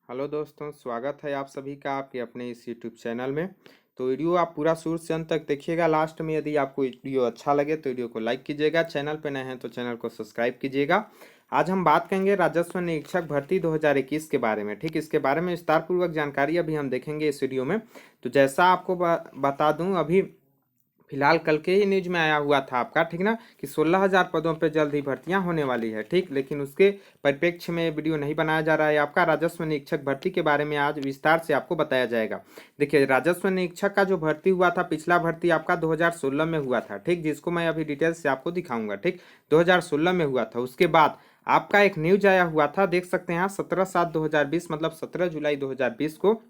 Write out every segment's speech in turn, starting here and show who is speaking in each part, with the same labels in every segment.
Speaker 1: Hello दोस्तों, स्वागत है आप सभी का आपके अपने इस यूट्यूब चैनल में। तो वीडियो आप पूरा शुरू से अंत तक देखिएगा। लास्ट में यदि आपको वीडियो अच्छा लगे तो वीडियो को लाइक कीजिएगा। चैनल पे नए हैं तो चैनल को सब्सक्राइब कीजिएगा। आज हम बात करेंगे राजस्व निरीक्षक भर्ती 2021 के बारे में। ठीक, इसके बारे में विस्तार पूर्वक जानकारी अभी हम देखेंगे इस वीडियो में। तो जैसा आपको बता दूं, अभी फिलहाल कल के ही न्यूज में आया हुआ था आपका, ठीक ना, कि 16,000 पदों पे जल्द ही भर्तियां होने वाली है। ठीक, लेकिन उसके परिप्रेक्ष्य में वीडियो नहीं बनाया जा रहा है। आपका राजस्व निरीक्षक भर्ती के बारे में आज विस्तार से आपको बताया जाएगा। देखिए, राजस्व निरीक्षक का जो भर्ती हुआ था, पिछला भर्ती आपका 2016 में हुआ था। ठीक, जिसको मैं अभी डिटेल्स से आपको दिखाऊंगा। ठीक, 2016 में हुआ था। उसके बाद आपका एक न्यूज आया हुआ था, देख सकते हैं यहाँ, 17/7/2020 मतलब 17 जुलाई 2020 को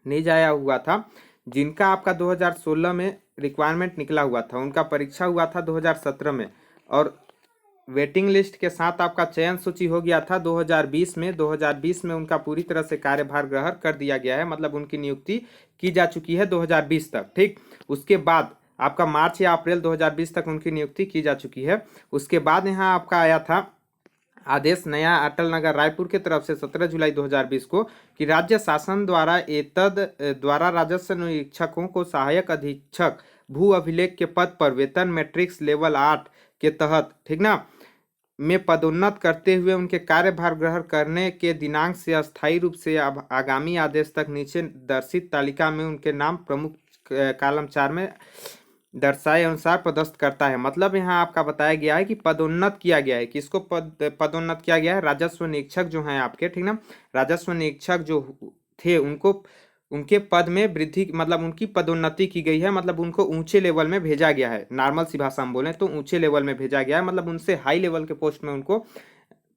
Speaker 1: न्यूज आया हुआ था। जिनका आपका 2016 में रिक्वायरमेंट निकला हुआ था, उनका परीक्षा हुआ था 2017 में, और वेटिंग लिस्ट के साथ आपका चयन सूची हो गया था 2020 में। 2020 में उनका पूरी तरह से कार्यभार ग्रहण कर दिया गया है, मतलब उनकी नियुक्ति की जा चुकी है 2020 तक। ठीक, उसके बाद आपका मार्च या अप्रैल 2020 तक उनकी नियुक्ति की जा चुकी है। उसके बाद यहाँ आपका आया था आदेश नया अटल नगर रायपुर की तरफ से 17 जुलाई 2020 को, कि राज्य शासन द्वारा द्वारा राजस्व निरीक्षकों को सहायक अधीक्षक भू अभिलेख के पद पर वेतन मैट्रिक्स लेवल 8 के तहत, ठीक ना, में पदोन्नत करते हुए उनके कार्यभार ग्रहण करने के दिनांक से अस्थायी रूप से आगामी आदेश तक नीचे दर्शित तालिका में उनके नाम प्रमुख कॉलम 4 में दर्शाए अनुसार पदस्थ करता है। मतलब यहाँ आपका बताया गया है कि पदोन्नत किया गया है। किसको पदोन्नत किया गया है? राजस्व निरीक्षक जो हैं आपके, ठीक ना, राजस्व निरीक्षक जो थे उनको उनके पद में वृद्धि, मतलब उनकी पदोन्नति की गई है, मतलब उनको ऊंचे लेवल में भेजा गया है। नॉर्मल सी भाषा में बोले तो ऊंचे लेवल में भेजा गया है, मतलब उनसे हाई लेवल के पोस्ट में उनको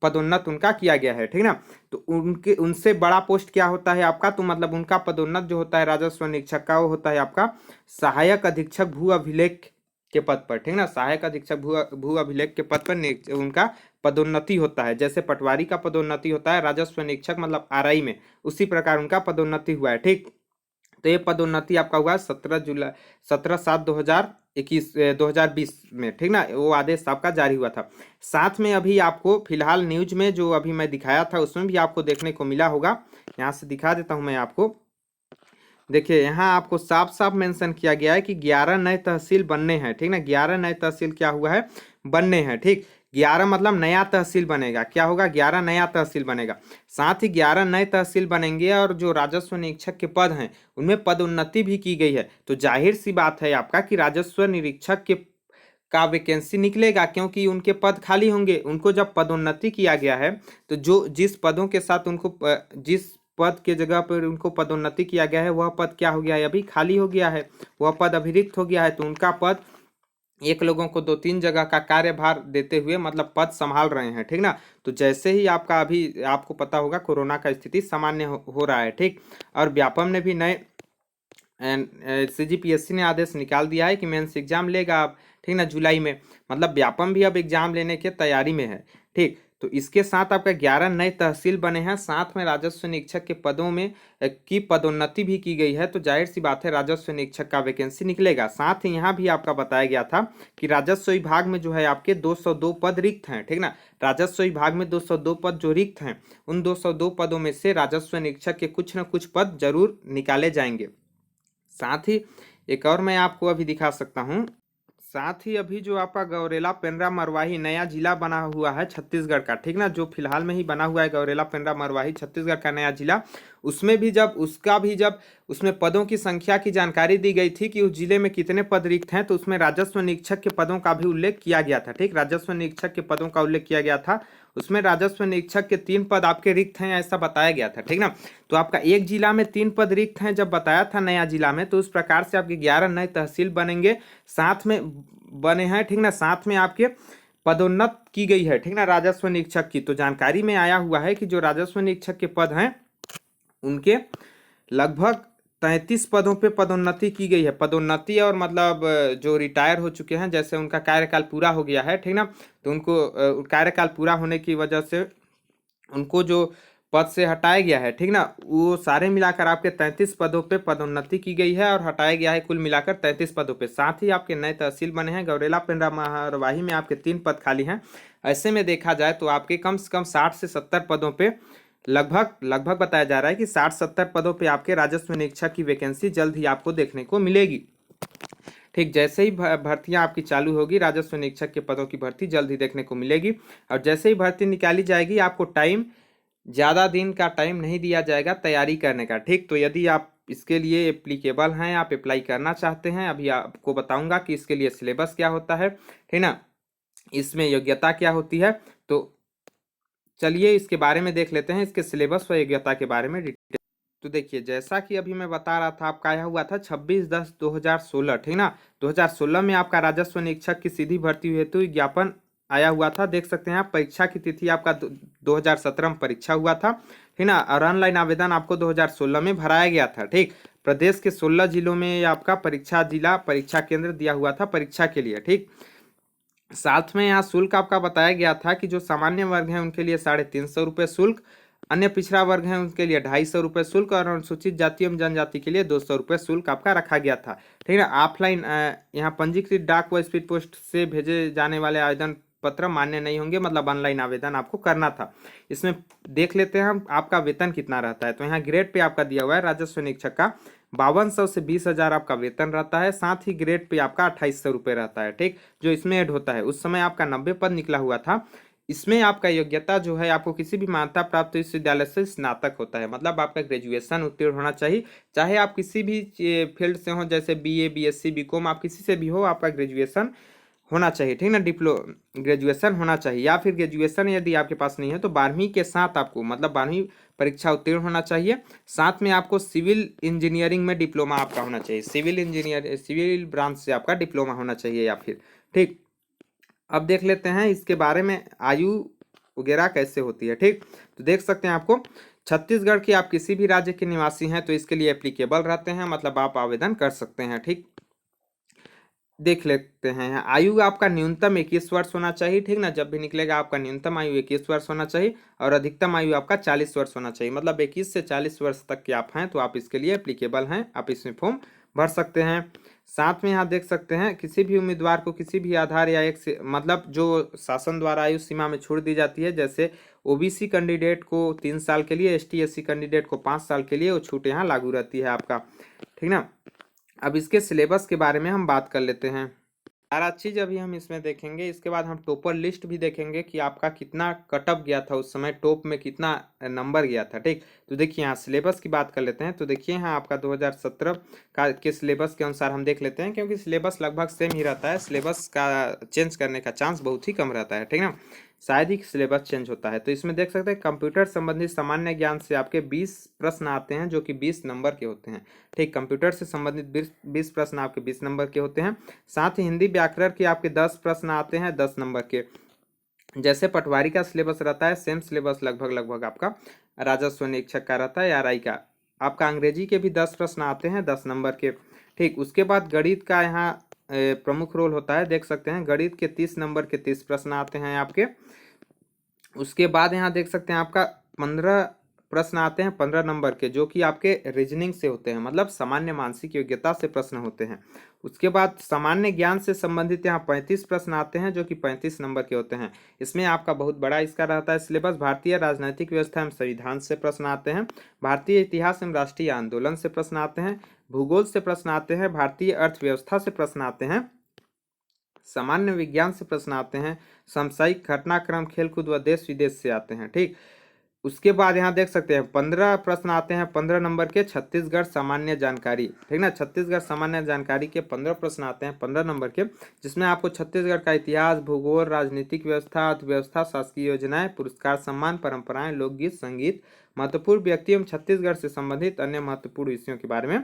Speaker 1: पदोन्नत उनका किया गया है। ठीक ना, तो उनके उनसे बड़ा पोस्ट क्या होता है आपका? तो मतलब उनका पदोन्नत जो होता है राजस्व निरीक्षक का, वो होता है आपका सहायक अधीक्षक भू अभिलेख के पद पर। ठीक ना, सहायक अधीक्षक भू अभिलेख के पद पर उनका पदोन्नति होता है। जैसे पटवारी का पदोन्नति होता है राजस्व निरीक्षक मतलब आरआई में, उसी प्रकार उनका पदोन्नति हुआ है। ठीक, तो ये पदोन्नति आपका हुआ 17/7/2021 में। ठीक ना, वो आदेश आपका जारी हुआ था। साथ में अभी आपको फिलहाल न्यूज में जो अभी मैं दिखाया था, उसमें भी आपको देखने को मिला होगा। यहाँ से दिखा देता हूं मैं आपको। देखिए, यहाँ आपको साफ साफ मेंशन किया गया है कि 11 नए तहसील बनने हैं। ठीक ना, 11 नए तहसील क्या हुआ है? बनने हैं। ठीक, 11 मतलब नया तहसील बनेगा। क्या होगा? 11 नया तहसील बनेगा। साथ ही 11 नए तहसील बनेंगे, और जो राजस्व निरीक्षक के पद हैं उनमें पदोन्नति भी की गई है। तो जाहिर सी बात है आपका कि राजस्व निरीक्षक के का वैकेंसी निकलेगा, क्योंकि उनके पद खाली होंगे। उनको जब पदोन्नति किया गया है, तो जो जिस पदों के साथ उनको जिस पद के जगह पर उनको पदोन्नति किया गया है, वह पद क्या हो गया है? अभी खाली हो गया है, वह पद अभी रिक्त हो गया है। तो उनका पद एक लोगों को 2-3 जगह का कार्यभार देते हुए मतलब पद संभाल रहे हैं। ठीक ना, तो जैसे ही आपका अभी आपको पता होगा कोरोना का स्थिति सामान्य हो रहा है। ठीक, और व्यापम ने भी नए सीजीपीएससी ने आदेश निकाल दिया है कि मेंस एग्जाम लेगा आप, ठीक ना, जुलाई में। मतलब व्यापम भी अब एग्जाम लेने की तैयारी में है। ठीक, तो इसके साथ आपका 11 नए तहसील बने हैं, साथ में राजस्व निरीक्षक के पदों में की पदोन्नति भी की गई है। तो जाहिर सी बात है राजस्व निरीक्षक का वैकेंसी निकलेगा। साथ ही यहाँ भी आपका बताया गया था कि राजस्व विभाग में जो है आपके 202 पद रिक्त हैं। ठीक ना, राजस्व विभाग में 202 पद जो रिक्त हैं, उन 202 पदों में से राजस्व निरीक्षक के कुछ न कुछ पद जरूर निकाले जाएंगे। साथ ही एक और मैं आपको अभी दिखा सकता हूँ। साथ ही अभी जो आपका गौरेला पेंड्रा मरवाही नया जिला बना हुआ है छत्तीसगढ़ का, ठीक ना, जो फिलहाल में ही बना हुआ है गौरेला पेंड्रा मरवाही छत्तीसगढ़ का नया जिला, उसमें भी जब उसमें पदों की संख्या की जानकारी दी गई थी कि उस जिले में कितने पद रिक्त हैं, तो उसमें राजस्व निरीक्षक के पदों का भी उल्लेख किया गया था। ठीक, राजस्व निरीक्षक के पदों का उल्लेख किया गया था। उसमें राजस्व निरीक्षक के 3 पद आपके रिक्त हैं, ऐसा बताया गया था। ठीक ना, तो आपका एक जिला में 3 पद रिक्त हैं जब बताया था नया जिला में, तो उस प्रकार से आपके 11 नए तहसील बनेंगे, साथ में बने हैं। ठीक ना, साथ में आपके पदोन्नत की गई है। ठीक ना, राजस्व निरीक्षक की। तो जानकारी में आया हुआ है कि जो राजस्व निरीक्षक के पद हैं उनके लगभग 33 पदों पे पदोन्नति की गई है। पदोन्नति और मतलब जो रिटायर हो चुके हैं, जैसे उनका कार्यकाल पूरा हो गया है, ठीक ना, तो उनको कार्यकाल पूरा होने की वजह से उनको जो पद से हटाया गया है, ठीक ना, वो सारे मिलाकर आपके 33 पदों पे पदोन्नति की गई है, और हटाया गया है कुल मिलाकर 33 पदों पे। साथ ही आपके नए तहसील बने हैं। गौरेला पेंड्रा मरवाही में आपके 3 पद खाली हैं। ऐसे में देखा जाए तो आपके कम से कम 60 से 70 पदों पे लगभग लगभग बताया जा रहा है कि 60-70 पदों पे आपके राजस्व निरीक्षक की वैकेंसी जल्द ही आपको देखने को मिलेगी। ठीक, जैसे ही भर्तियां आपकी चालू होगी, राजस्व निरीक्षक के पदों की भर्ती जल्द ही देखने को मिलेगी। और जैसे ही भर्ती निकाली जाएगी, आपको टाइम, ज़्यादा दिन का टाइम नहीं दिया जाएगा तैयारी करने का। ठीक, तो यदि आप इसके लिए एप्लीकेबल हैं, आप अप्लाई करना चाहते हैं, अभी आपको बताऊंगा कि इसके लिए सिलेबस क्या होता है, ठीक ना, इसमें योग्यता क्या होती है। तो चलिए इसके बारे में देख लेते हैं, इसके सिलेबस व योग्यता के बारे में डिटेल। तो देखिए, जैसा कि अभी मैं बता रहा था, आपका आया हुआ था 26/10/2016, ठीक ना। 2016 में आपका राजस्व निरीक्षक की सीधी भर्ती हेतु विज्ञापन आया हुआ था। देख सकते हैं आप, परीक्षा की तिथि आपका 2017 में परीक्षा हुआ था, ठीक ना। और ऑनलाइन आवेदन आपको 2016 में भराया गया था। ठीक, प्रदेश के 16 जिलों में आपका जिला परीक्षा केंद्र दिया हुआ था परीक्षा के लिए। ठीक, साथ में यहाँ शुल्क आपका बताया गया था कि जो सामान्य वर्ग है उनके लिए 350 रुपये शुल्क, अन्य पिछड़ा वर्ग है उनके लिए 250 रुपये शुल्क, और अनुसूचित जाति एवं जनजाति के लिए 200 रुपये शुल्क आपका रखा गया था। ठीक है, ऑफलाइन यहाँ पंजीकृत डाक व स्पीड पोस्ट से भेजे जाने वाले आवेदन पत्र मान्य नहीं होंगे, मतलब ऑनलाइन आवेदन आपको करना था। इसमें देख लेते हैं हम आपका वेतन कितना रहता है। तो यहाँ ग्रेड पे आपका दिया हुआ है राजस्व निरीक्षक का 5200 से 20,000 आपका वेतन रहता है। साथ ही ग्रेड पे आपका 2800 रुपये रहता है। ठीक, जो इसमें ऐड होता है, उस समय आपका 90 पद निकला हुआ था। इसमें आपका योग्यता जो है, आपको किसी भी मान्यता प्राप्त विश्वविद्यालय से स्नातक होता है, मतलब आपका ग्रेजुएशन उत्तीर्ण होना चाहिए। चाहे आप किसी भी फील्ड से हो, जैसे बीए, बीएससी, बीकॉम, आप किसी से भी हो, आपका ग्रेजुएशन होना चाहिए। ठीक ना, ग्रेजुएशन होना चाहिए, या फिर ग्रेजुएशन यदि आपके पास नहीं है तो 12वीं के साथ आपको, मतलब 12वीं परीक्षा उत्तीर्ण होना चाहिए। साथ में आपको सिविल इंजीनियरिंग में डिप्लोमा आपका होना चाहिए, सिविल ब्रांच से आपका डिप्लोमा होना चाहिए या फिर। ठीक, अब देख लेते हैं इसके बारे में, आयु वगैरह कैसे होती है। ठीक, तो देख सकते हैं आपको, छत्तीसगढ़ के आप किसी भी राज्य के निवासी हैं तो इसके लिए एप्लीकेबल रहते हैं, मतलब आप आवेदन कर सकते हैं। ठीक, देख लेते हैं यहाँ, आयु आपका न्यूनतम 21 वर्ष होना चाहिए। ठीक ना, जब भी निकलेगा आपका न्यूनतम आयु 21 वर्ष होना चाहिए, और अधिकतम आयु आपका 40 वर्ष होना चाहिए, मतलब 21 से 40 वर्ष तक के आप हैं तो आप इसके लिए एप्लीकेबल हैं, आप इसमें फॉर्म भर सकते हैं। साथ में यहाँ देख सकते हैं, किसी भी उम्मीदवार को किसी भी आधार या एक से, मतलब जो शासन द्वारा आयु सीमा में छूट दी जाती है, जैसे ओबीसी कैंडिडेट को 3 साल के लिए, एसटी एससी कैंडिडेट को 5 साल के लिए, वो छूट यहाँ लागू रहती है आपका। ठीक ना, अब इसके सिलेबस के बारे में हम बात कर लेते हैं। सारा चीज अभी हम इसमें देखेंगे। इसके बाद हम टॉपर लिस्ट भी देखेंगे कि आपका कितना कटअप गया था उस समय, टॉप में कितना नंबर गया था। ठीक, तो देखिए यहाँ सिलेबस की बात कर लेते हैं। तो देखिए यहाँ आपका 2017 का के सिलेबस के अनुसार हम देख लेते हैं, क्योंकि सिलेबस लगभग सेम ही रहता है, सिलेबस का चेंज करने का चांस बहुत ही कम रहता है। ठीक ना, शायद ही सिलेबस चेंज होता है। तो इसमें देख सकते हैं, कंप्यूटर संबंधित सामान्य ज्ञान से आपके 20 प्रश्न आते हैं, जो कि 20 नंबर के होते हैं। ठीक, कंप्यूटर से संबंधित 20 प्रश्न आपके 20 नंबर के होते हैं। साथ ही हिंदी व्याकरण के आपके 10 प्रश्न आते हैं 10 नंबर के। जैसे पटवारी का सिलेबस रहता है, सेम सिलेबस लगभग आपका राजस्व निरीक्षक का रहता है, आरआई का। आपका अंग्रेजी के भी 10 प्रश्न आते हैं 10 नंबर के। ठीक, उसके बाद गणित का यहाँ प्रमुख रोल होता है। देख सकते हैं, गणित के 30 नंबर के 30 प्रश्न आते हैं आपके। उसके बाद यहाँ देख सकते हैं, आपका 15 प्रश्न आते हैं 15 नंबर के, जो कि आपके रीजनिंग से होते हैं, मतलब सामान्य मानसिक योग्यता से प्रश्न होते हैं। उसके बाद सामान्य ज्ञान से संबंधित यहाँ 35 प्रश्न आते हैं, जो कि 35 नंबर के होते हैं। इसमें आपका बहुत बड़ा इसका रहता है सिलेबस। भारतीय राजनीतिक व्यवस्था एवं संविधान से प्रश्न आते हैं, भारतीय इतिहास एवं राष्ट्रीय आंदोलन से प्रश्न आते हैं, भूगोल से प्रश्न आते हैं, भारतीय अर्थव्यवस्था से प्रश्न आते हैं, सामान्य विज्ञान से प्रश्न आते हैं, सामयिक घटनाक्रम, खेलकूद व देश विदेश से आते हैं। ठीक, उसके बाद यहाँ देख सकते हैं 15 प्रश्न आते हैं 15 नंबर के, छत्तीसगढ़ सामान्य जानकारी। ठीक ना, छत्तीसगढ़ सामान्य जानकारी के 15 प्रश्न आते हैं 15 नंबर के, जिसमें आपको छत्तीसगढ़ का इतिहास, भूगोल, राजनीतिक व्यवस्था, अर्थव्यवस्था, शासकीय योजनाएं, पुरस्कार, सम्मान, परंपराएं, लोकगीत, संगीत, महत्वपूर्ण व्यक्ति एवं छत्तीसगढ़ से संबंधित अन्य महत्वपूर्ण विषयों के बारे में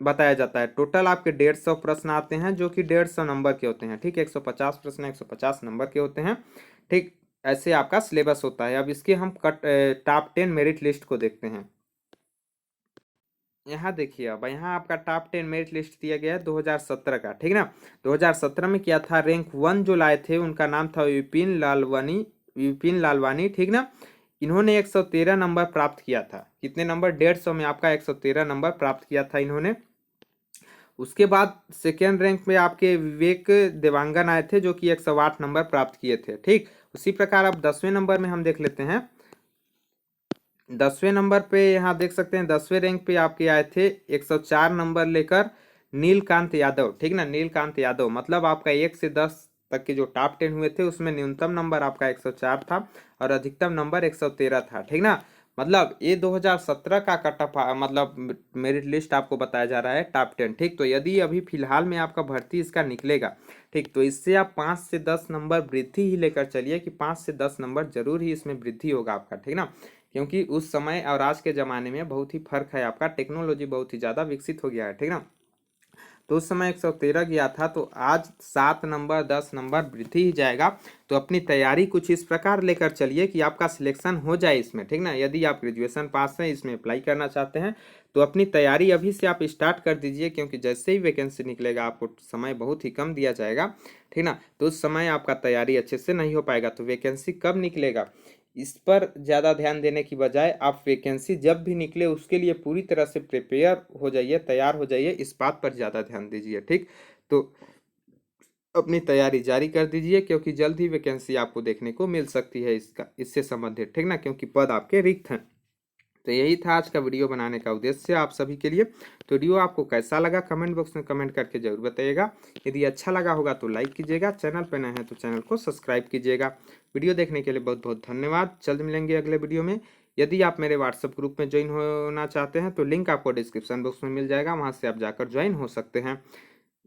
Speaker 1: बताया जाता है। टोटल आपके 150 प्रश्न आते हैं, जो कि 150 नंबर के होते हैं। ठीक, 150 प्रश्न 150 नंबर के होते हैं। ठीक, ऐसे आपका सिलेबस होता है। अब इसके हम टॉप 10 मेरिट लिस्ट को देखते हैं। यहाँ देखिए, अब यहाँ आपका टॉप 10 मेरिट लिस्ट दिया गया है 2017 का। ठीक ना, 2017 में क्या था, रैंक 1 जो लाए थे उनका नाम था विपिन लालवानी। ठीक ना, इन्होंने 113 नंबर प्राप्त किया था। कितने नंबर, 150 में आपका 113 नंबर प्राप्त किया था इन्होंने। उसके बाद सेकेंड रैंक में आपके विवेक देवांगन आए थे, जो कि 108 नंबर प्राप्त किए थे। ठीक, उसी प्रकार अब 10वें नंबर में हम देख लेते हैं, 10वें नंबर पे यहाँ देख सकते हैं, 10वें रैंक पे आपके आए थे 104 नंबर लेकर नीलकांत यादव। ठीक ना, नीलकांत यादव। मतलब आपका 1 से 10 तक के जो टॉप 10 हुए थे उसमें न्यूनतम नंबर आपका 104 था और अधिकतम नंबर 113 था। ठीक ना, मतलब ये 2017 का कट ऑफ मतलब मेरिट लिस्ट आपको बताया जा रहा है टॉप 10। ठीक, तो यदि अभी फिलहाल में आपका भर्ती इसका निकलेगा, ठीक, तो इससे आप 5 से 10 नंबर वृद्धि ही लेकर चलिए कि 5 से 10 नंबर जरूर ही इसमें वृद्धि होगा आपका। ठीक ना, क्योंकि उस समय और आज के ज़माने में बहुत ही फर्क है आपका, टेक्नोलॉजी बहुत ही ज़्यादा विकसित हो गया है। ठीक ना, तो उस समय 113 गया था, तो आज 7 नंबर 10 नंबर वृद्धि ही जाएगा। तो अपनी तैयारी कुछ इस प्रकार लेकर चलिए कि आपका सिलेक्शन हो जाए इसमें। ठीक ना, यदि आप ग्रेजुएशन पास हैं, इसमें अप्लाई करना चाहते हैं, तो अपनी तैयारी अभी से आप स्टार्ट कर दीजिए, क्योंकि जैसे ही वैकेंसी निकलेगा आपको समय बहुत ही कम दिया जाएगा। ठीक ना, तो उस समय आपका तैयारी अच्छे से नहीं हो पाएगा। तो वैकेंसी कब निकलेगा इस पर ज़्यादा ध्यान देने की बजाय आप वैकेंसी जब भी निकले उसके लिए पूरी तरह से प्रिपेयर हो जाइए, तैयार हो जाइए, इस बात पर ज़्यादा ध्यान दीजिए। ठीक, तो अपनी तैयारी जारी कर दीजिए, क्योंकि जल्द ही वैकेंसी आपको देखने को मिल सकती है इसका इससे संबंधित। ठीक ना, क्योंकि पद आपके रिक्त हैं। तो यही था आज का वीडियो बनाने का उद्देश्य आप सभी के लिए। तो वीडियो आपको कैसा लगा कमेंट बॉक्स में कमेंट करके जरूर बताइएगा। यदि अच्छा लगा होगा तो लाइक कीजिएगा, चैनल पर नए हैं तो चैनल को सब्सक्राइब कीजिएगा। वीडियो देखने के लिए बहुत बहुत धन्यवाद। जल्द मिलेंगे अगले वीडियो में। यदि आप मेरे व्हाट्सएप ग्रुप में ज्वाइन होना चाहते हैं तो लिंक आपको डिस्क्रिप्शन बॉक्स में मिल जाएगा, वहाँ से आप जाकर ज्वाइन हो सकते हैं।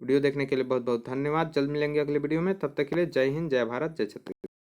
Speaker 1: वीडियो देखने के लिए बहुत बहुत धन्यवाद। जल्द मिलेंगे अगले वीडियो में, तब तक के लिए जय हिंद, जय भारत, जय छत्तीसगढ़।